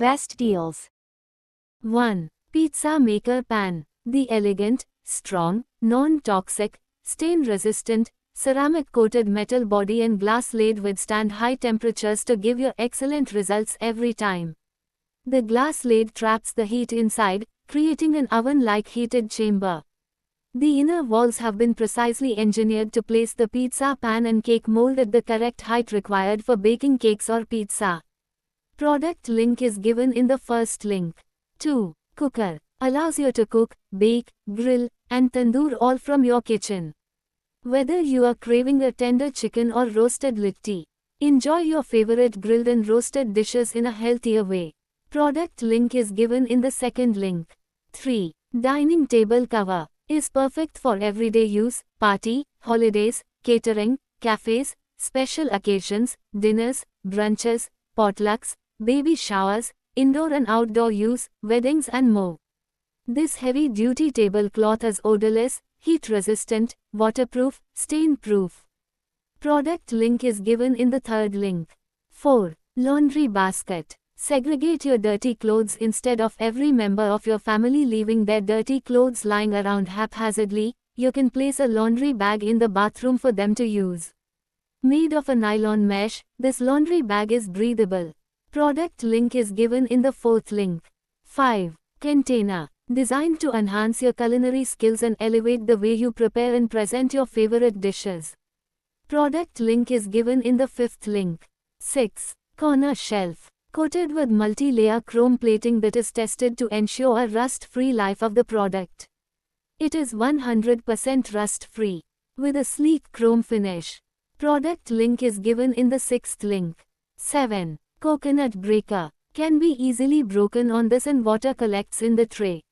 Best deals. 1. Pizza Maker Pan. The elegant, strong, non-toxic, stain-resistant, ceramic-coated metal body and glass lid withstand high temperatures to give you excellent results every time. The glass lid traps the heat inside, creating an oven-like heated chamber. The inner walls have been precisely engineered to place the pizza pan and cake mold at the correct height required for baking cakes or pizza. Product link is given in the first link. 2. Cooker. Allows you to cook, bake, grill, and tandoor all from your kitchen. Whether you are craving a tender chicken or roasted litti, enjoy your favorite grilled and roasted dishes in a healthier way. Product link is given in the second link. 3. Dining table cover. Is perfect for everyday use, party, holidays, catering, cafes, special occasions, dinners, brunches, potlucks, baby showers, indoor and outdoor use, weddings and more. This heavy-duty tablecloth is odorless, heat-resistant, waterproof, stain-proof. Product link is given in the third link. 4. Laundry basket. Segregate your dirty clothes instead of every member of your family leaving their dirty clothes lying around haphazardly. You can place a laundry bag in the bathroom for them to use. Made of a nylon mesh, this laundry bag is breathable. Product link is given in the fourth link. 5. Container. Designed to enhance your culinary skills and elevate the way you prepare and present your favorite dishes. Product link is given in the fifth link. 6. Corner shelf. Coated with multi-layer chrome plating that is tested to ensure a rust-free life of the product. It is 100% rust-free, with a sleek chrome finish. Product link is given in the sixth link. 7. Coconut breaker. Can be easily broken on this and water collects in the tray.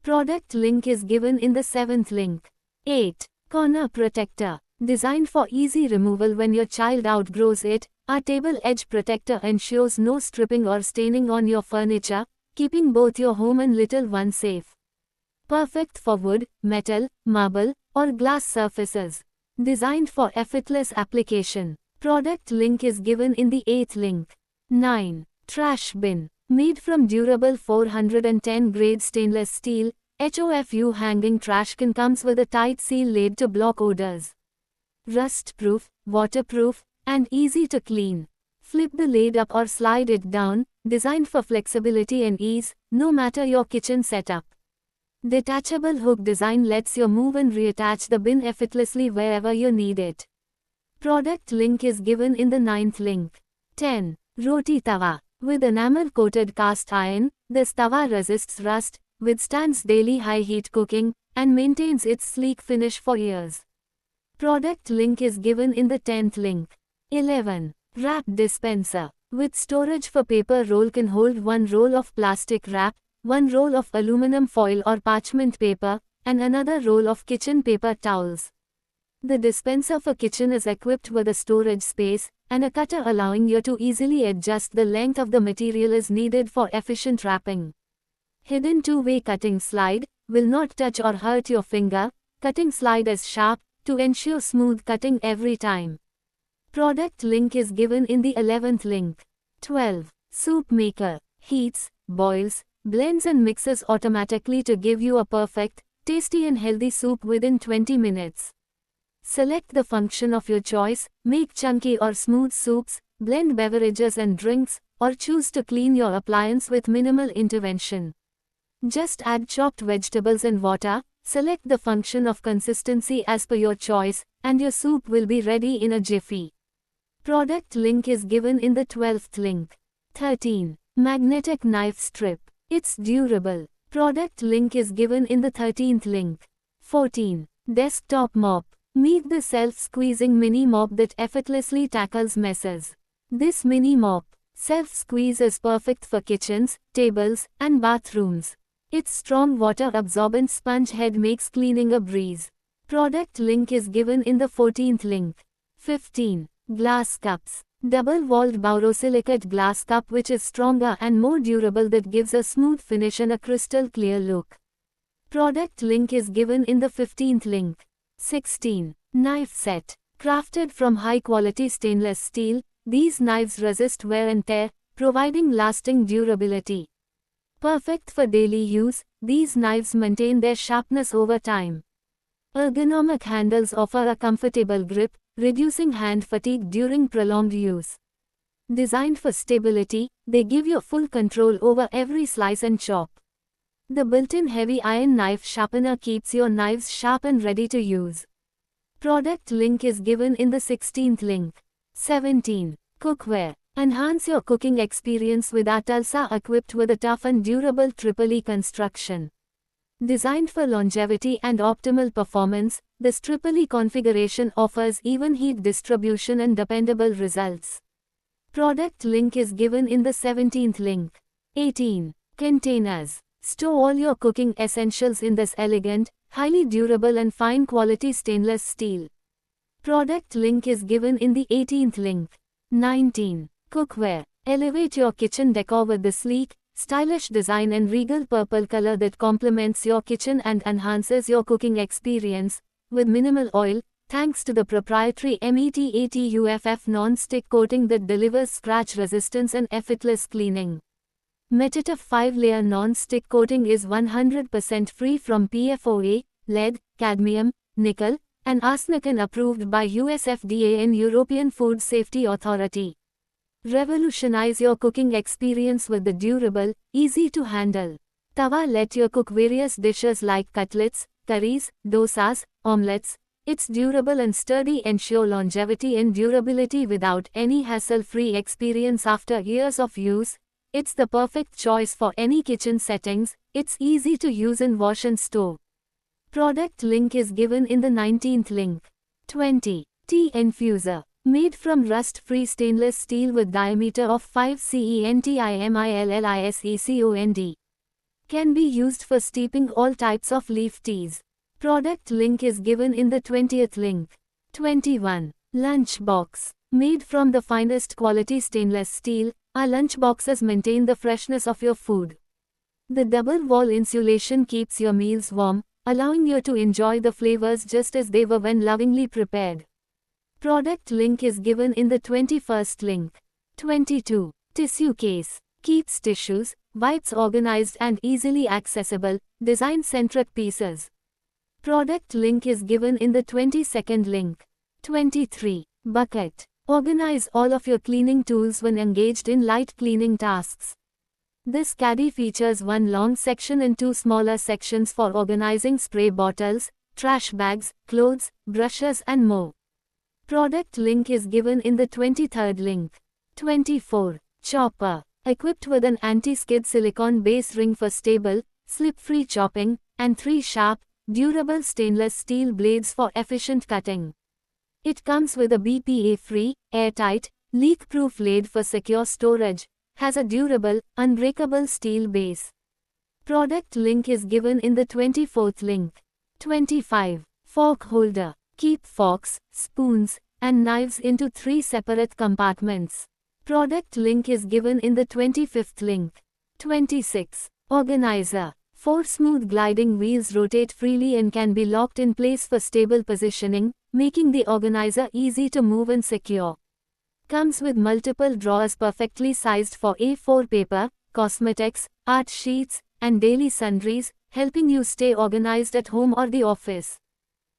Product link is given in the seventh link. 8. Corner protector. Designed for easy removal when your child outgrows it, our table edge protector ensures no stripping or staining on your furniture, keeping both your home and little one safe. Perfect for wood, metal, marble, or glass surfaces. Designed for effortless application. Product link is given in the 8th link. 9. Trash bin. Made from durable 410 grade stainless steel, HOFU hanging trash can comes with a tight seal lid to block odors. Rust-proof, waterproof, and easy to clean. Flip the lid up or slide it down, designed for flexibility and ease, no matter your kitchen setup. Detachable hook design lets you move and reattach the bin effortlessly wherever you need it. Product link is given in the 9th link. 10. Roti tawa. With enamel-coated cast iron, this tawa resists rust, withstands daily high heat cooking, and maintains its sleek finish for years. Product link is given in the 10th link. 11. Wrap dispenser. With storage for paper roll can hold one roll of plastic wrap, one roll of aluminum foil or parchment paper, and another roll of kitchen paper towels. The dispenser for kitchen is equipped with a storage space, and a cutter allowing you to easily adjust the length of the material as needed for efficient wrapping. Hidden two-way cutting slide, will not touch or hurt your finger. Cutting slide is sharp, to ensure smooth cutting every time. Product link is given in the 11th link. 12. Soup maker. Heats, boils, blends and mixes automatically to give you a perfect, tasty and healthy soup within 20 minutes. Select the function of your choice, make chunky or smooth soups, blend beverages and drinks, or choose to clean your appliance with minimal intervention. Just add chopped vegetables and water, select the function of consistency as per your choice, and your soup will be ready in a jiffy. Product link is given in the 12th link. 13. Magnetic knife strip. It's durable. Product link is given in the 13th link. 14. Desktop mop. Meet the self-squeezing mini mop that effortlessly tackles messes. This mini mop, self-squeeze, is perfect for kitchens, tables, and bathrooms. Its strong water-absorbent sponge head makes cleaning a breeze. Product link is given in the 14th link. 15. Glass cups. Double-walled borosilicate glass cup which is stronger and more durable that gives a smooth finish and a crystal clear look. Product link is given in the 15th link. 16. Knife set. Crafted from high-quality stainless steel, these knives resist wear and tear, providing lasting durability. Perfect for daily use, these knives maintain their sharpness over time. Ergonomic handles offer a comfortable grip, reducing hand fatigue during prolonged use. Designed for stability, they give you full control over every slice and chop. The built-in heavy iron knife sharpener keeps your knives sharp and ready to use. Product link is given in the 16th link. 17. Cookware. Enhance your cooking experience with our Tulsa equipped with a tough and durable Triple-E construction. Designed for longevity and optimal performance, this Triple-E configuration offers even heat distribution and dependable results. Product link is given in the 17th link. 18. Containers. Store all your cooking essentials in this elegant, highly durable and fine quality stainless steel. Product link is given in the 18th link. 19. Cookware. Elevate your kitchen decor with the sleek, stylish design and regal purple color that complements your kitchen and enhances your cooking experience, with minimal oil, thanks to the proprietary MET80UFF non-stick coating that delivers scratch resistance and effortless cleaning. METitough 5-layer non-stick coating is 100% free from PFOA, lead, cadmium, nickel, and arsenic and approved by US FDA and European Food Safety Authority. Revolutionize your cooking experience with the durable, easy-to-handle tawa. Let you cook various dishes like cutlets, curries, dosas, omelets. Its durable and sturdy ensure longevity and durability without any hassle-free experience after years of use. It's the perfect choice for any kitchen settings. It's easy to use and wash and store. Product link is given in the 19th link. 20. Tea infuser. Made from rust-free stainless steel with diameter of 5 cm. Can be used for steeping all types of leaf teas. Product link is given in the 20th link. 21. Lunchbox. Made from the finest quality stainless steel, our lunchboxes maintain the freshness of your food. The double-wall insulation keeps your meals warm, allowing you to enjoy the flavors just as they were when lovingly prepared. Product link is given in the 21st link. 22. Tissue case. Keeps tissues, wipes organized and easily accessible, design-centric pieces. Product link is given in the 22nd link. 23. Bucket. Organize all of your cleaning tools when engaged in light cleaning tasks. This caddy features one long section and two smaller sections for organizing spray bottles, trash bags, clothes, brushes and more. Product link is given in the 23rd link. 24. Chopper. Equipped with an anti-skid silicone base ring for stable, slip-free chopping, and 3 sharp, durable stainless steel blades for efficient cutting. It comes with a BPA-free, airtight, leak-proof lid for secure storage, has a durable, unbreakable steel base. Product link is given in the 24th link. 25. Fork holder. Keep forks, spoons, and knives into 3 separate compartments. Product link is given in the 25th link. 26. Organizer. 4 smooth gliding wheels rotate freely and can be locked in place for stable positioning, making the organizer easy to move and secure. Comes with multiple drawers perfectly sized for A4 paper, cosmetics, art sheets, and daily sundries, helping you stay organized at home or the office.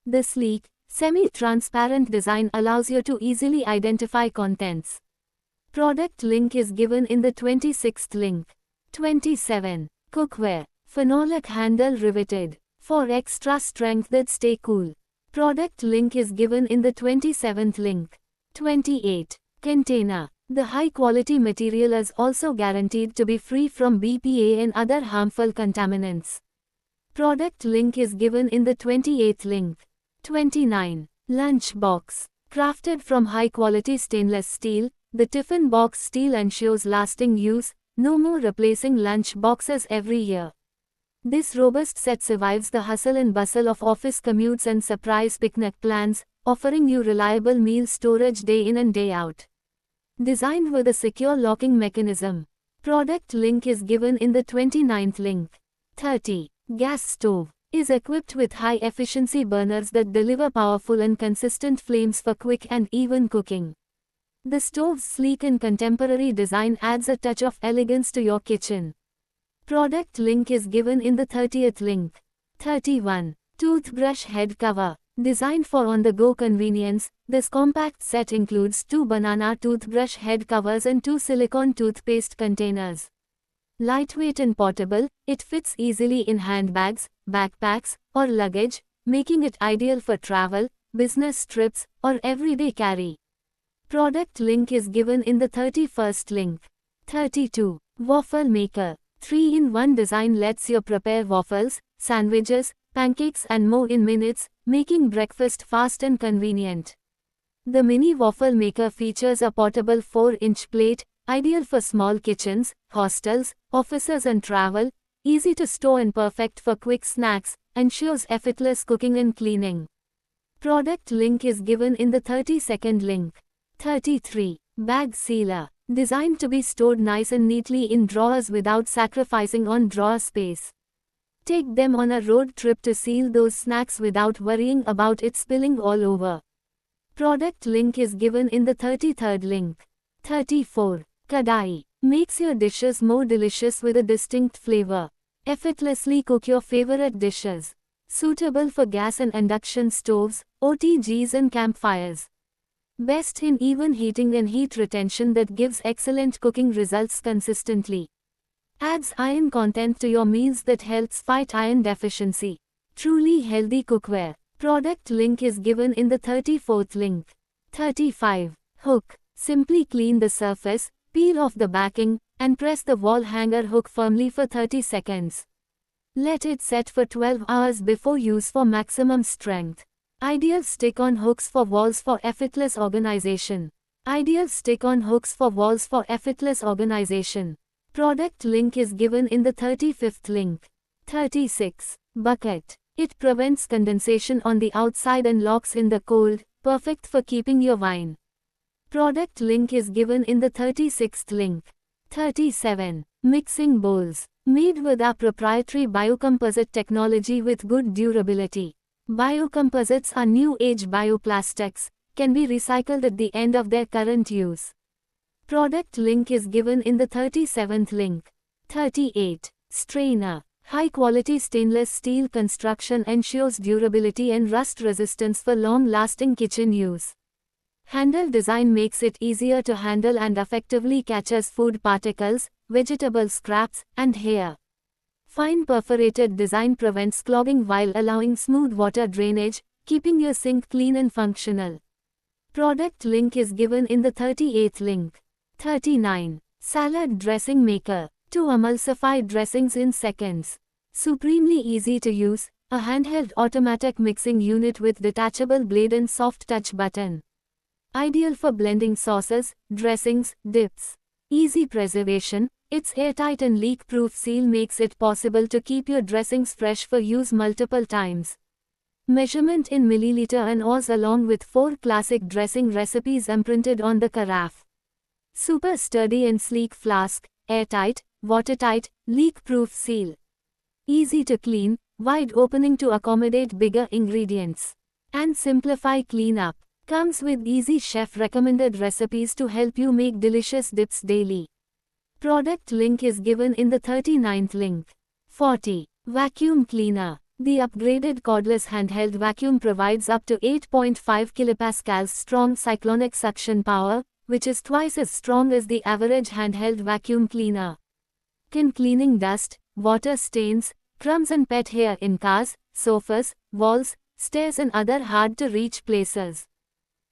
The sleek, semi-transparent design allows you to easily identify contents. Product link is given in the 26th link. 27. Cookware. Phenolic handle riveted. For extra strength that stay cool. Product link is given in the 27th link. 28. Container. The high-quality material is also guaranteed to be free from BPA and other harmful contaminants. Product link is given in the 28th link. 29. Lunchbox. Crafted from high-quality stainless steel, the Tiffin box steel ensures lasting use, no more replacing lunch boxes every year. This robust set survives the hustle and bustle of office commutes and surprise picnic plans, offering you reliable meal storage day in and day out. Designed with a secure locking mechanism. Product link is given in the 29th link. 30. Gas stove. Is equipped with high-efficiency burners that deliver powerful and consistent flames for quick and even cooking. The stove's sleek and contemporary design adds a touch of elegance to your kitchen. Product link is given in the 30th link. 31. Toothbrush head cover. Designed for on-the-go convenience, this compact set includes 2 banana toothbrush head covers and 2 silicone toothpaste containers. Lightweight and portable, it fits easily in handbags, backpacks, or luggage, making it ideal for travel, business trips, or everyday carry. Product link is given in the 31st link. 32. Waffle maker. 3-in-1 design lets you prepare waffles, sandwiches, pancakes and more in minutes, making breakfast fast and convenient. The mini waffle maker features a portable 4-inch plate, ideal for small kitchens, hostels, offices and travel, easy to store and perfect for quick snacks, ensures effortless cooking and cleaning. Product link is given in the 32nd link. 33. Bag sealer. Designed to be stored nice and neatly in drawers without sacrificing on drawer space. Take them on a road trip to seal those snacks without worrying about it spilling all over. Product link is given in the 33rd link. 34. Kadai. Makes your dishes more delicious with a distinct flavor. Effortlessly cook your favorite dishes. Suitable for gas and induction stoves, OTGs and campfires. Best in even heating and heat retention that gives excellent cooking results consistently. Adds iron content to your meals that helps fight iron deficiency. Truly healthy cookware. Product link is given in the 34th link. 35. Hook. Simply clean the surface, peel off the backing, and press the wall hanger hook firmly for 30 seconds. Let it set for 12 hours before use for maximum strength. Ideal stick-on hooks for walls for effortless organization. Ideal stick-on hooks for walls for effortless organization. Product link is given in the 35th link. 36. Bucket. It prevents condensation on the outside and locks in the cold, perfect for keeping your wine. Product link is given in the 36th link. 37. Mixing bowls. Made with our proprietary biocomposite technology with good durability. Biocomposites are new-age bioplastics, can be recycled at the end of their current use. Product link is given in the 37th link. 38. Strainer. High-quality stainless steel construction ensures durability and rust resistance for long-lasting kitchen use. Handle design makes it easier to handle and effectively catches food particles, vegetable scraps, and hair. Fine perforated design prevents clogging while allowing smooth water drainage, keeping your sink clean and functional. Product link is given in the 38th link. 39. Salad dressing maker. To emulsify dressings in seconds. Supremely easy to use, a handheld automatic mixing unit with detachable blade and soft touch button. Ideal for blending sauces, dressings, dips. Easy preservation. Its airtight and leak-proof seal makes it possible to keep your dressings fresh for use multiple times. Measurement in milliliter and oz along with 4 classic dressing recipes imprinted on the carafe. Super sturdy and sleek flask, airtight, watertight, leak-proof seal. Easy to clean, wide opening to accommodate bigger ingredients. And simplify cleanup. Comes with easy chef-recommended recipes to help you make delicious dips daily. Product link is given in the 39th link. 40. Vacuum cleaner. The upgraded cordless handheld vacuum provides up to 8.5 kPa strong cyclonic suction power, which is twice as strong as the average handheld vacuum cleaner. Can cleaning dust, water stains, crumbs and pet hair in cars, sofas, walls, stairs and other hard-to-reach places.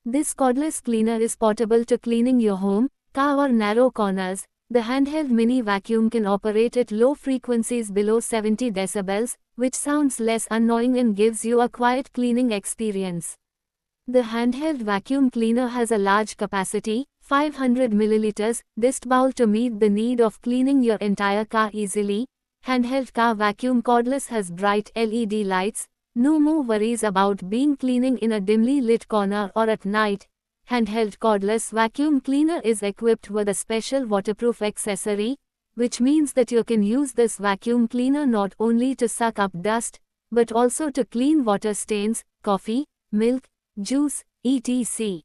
This cordless cleaner is portable to cleaning your home, car or narrow corners. The handheld mini vacuum can operate at low frequencies below 70 decibels, which sounds less annoying and gives you a quiet cleaning experience. The handheld vacuum cleaner has a large capacity, 500 ml, disc bowl to meet the need of cleaning your entire car easily. Handheld car vacuum cordless has bright LED lights, no more worries about being cleaning in a dimly lit corner or at night. Handheld cordless vacuum cleaner is equipped with a special waterproof accessory, which means that you can use this vacuum cleaner not only to suck up dust, but also to clean water stains, coffee, milk, juice, etc.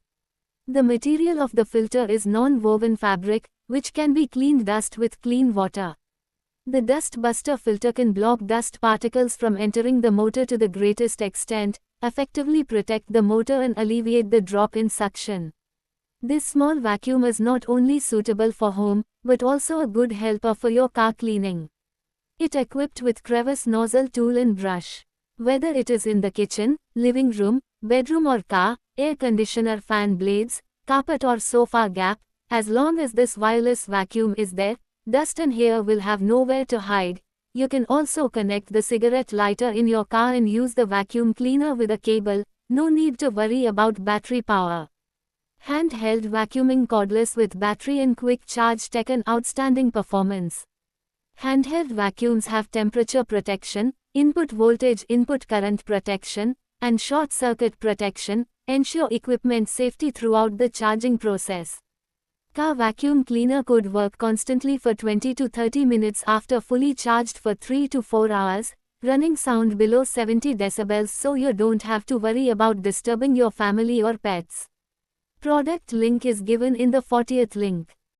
The material of the filter is non-woven fabric, which can be cleaned dust with clean water. The Dust Buster filter can block dust particles from entering the motor to the greatest extent, effectively protect the motor and alleviate the drop-in suction. This small vacuum is not only suitable for home, but also a good helper for your car cleaning. It equipped with crevice nozzle tool and brush. Whether it is in the kitchen, living room, bedroom or car, air conditioner fan blades, carpet or sofa gap, as long as this wireless vacuum is there, dust and hair will have nowhere to hide. You can also connect the cigarette lighter in your car and use the vacuum cleaner with a cable, no need to worry about battery power. Handheld vacuuming cordless with battery and quick charge tech and outstanding performance. Handheld vacuums have temperature protection, input voltage input current protection, and short circuit protection, ensure equipment safety throughout the charging process. Car vacuum cleaner could work constantly for 20 to 30 minutes after fully charged for 3 to 4 hours, running sound below 70 decibels so you don't have to worry about disturbing your family or pets. Product link is given in the 40th link.